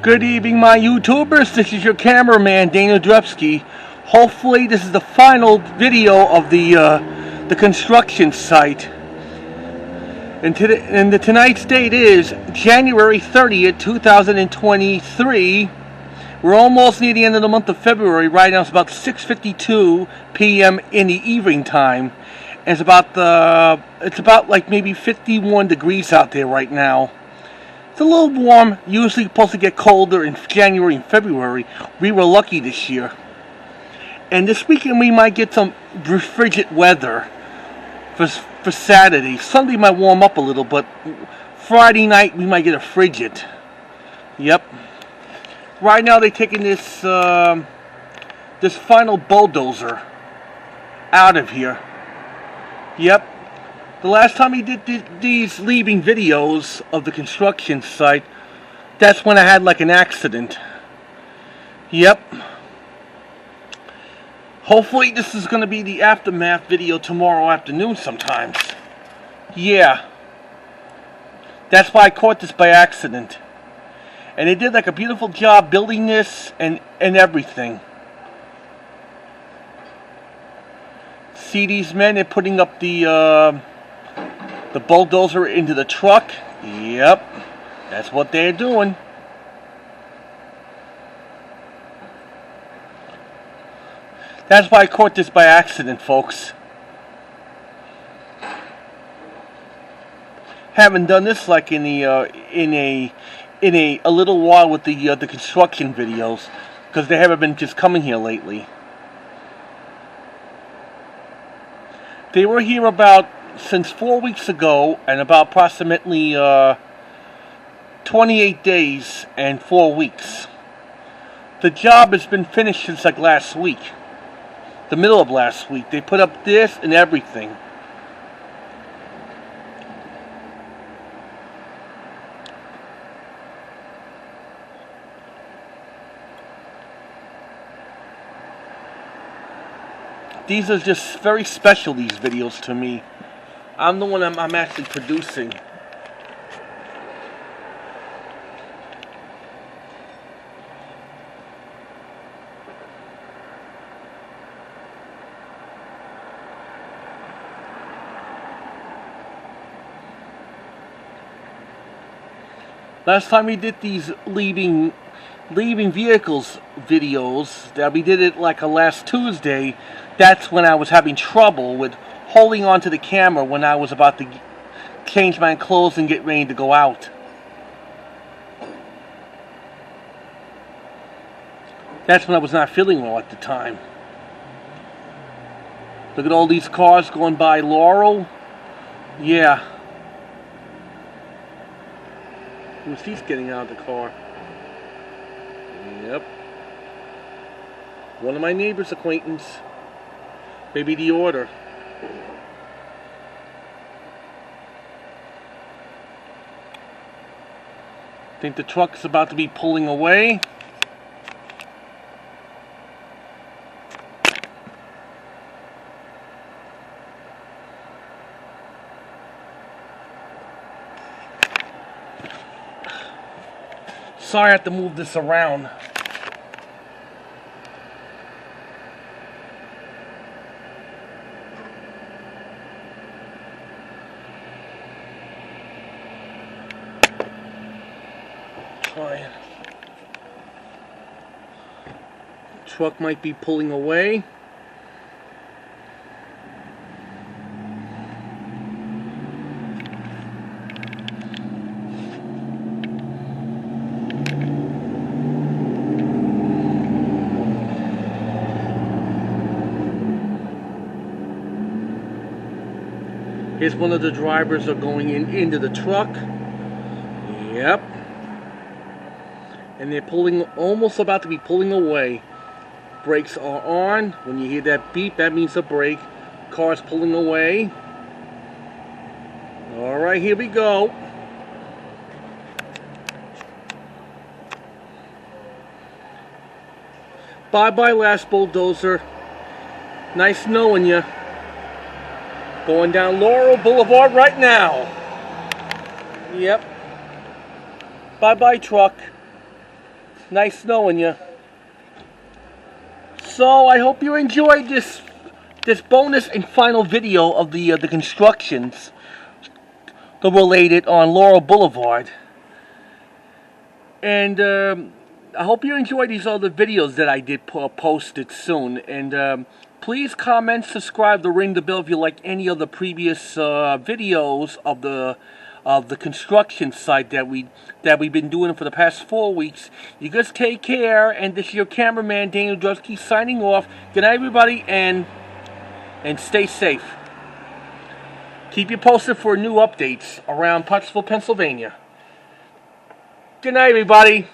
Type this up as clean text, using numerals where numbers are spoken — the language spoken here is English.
Good evening, my YouTubers. This is your cameraman, Dana Drepsky. Hopefully, this is the final video of the construction site. And tonight's date is January 30th, 2023. We're almost near the end of the month of February. Right now, it's about 6:52 p.m. in the evening time. And it's about like maybe 51 degrees out there right now. It's a little warm. Usually supposed to get colder in January and February. We were lucky this year. And this weekend we might get some frigid weather for Saturday. Sunday might warm up a little, but Friday night we might get a frigid. Yep. Right now they're taking this this final bulldozer out of here. Yep. The last time he did these leaving videos of the construction site, that's when I had like an accident. Yep. Hopefully this is going to be the aftermath video tomorrow afternoon sometimes. Yeah. That's why I caught this by accident. And they did like a beautiful job building this and everything. See these men, they're putting up the bulldozer into the truck. Yep, that's what they're doing. That's why I caught this by accident, folks. Haven't done this like in a little while with the construction videos, because they haven't been just coming here lately. They were here since 4 weeks ago, and about approximately 28 days and 4 weeks. The job has been finished since like last week, the middle of last week. They put up this and everything. These are just very special, these videos, to me. I'm the one I'm actually producing. Last time we did these leaving vehicles videos, that we did it like last Tuesday. That's when I was having trouble with holding on to the camera when I was about to change my clothes and get ready to go out. That's when I was not feeling well at the time. Look at all these cars going by Laurel. Yeah. Who's these getting out of the car? Yep. One of my neighbor's acquaintance. Maybe the order. I think the truck's about to be pulling away. Sorry, I have to move this around. Truck might be pulling away. Here's one of the drivers are going into the truck. Yep. And they're pulling, almost about to be pulling away. Brakes are on. When you hear that beep, that means a brake. Car's pulling away. Alright, here we go. Bye-bye, last bulldozer. Nice knowing you. Going down Laurel Boulevard right now. Yep. Bye-bye, truck. Nice knowing you. So I hope you enjoyed this bonus and final video of the constructions related on Laurel Boulevard. And I hope you enjoyed these other videos that I did posted soon. And please comment, subscribe, ring the bell if you like any of the previous videos of the construction site that we've been doing for the past 4 weeks. You guys take care, and this is your cameraman Daniel Drusky signing off. Good night, everybody, and stay safe. Keep you posted for new updates around Pottsville, Pennsylvania. Good night, everybody.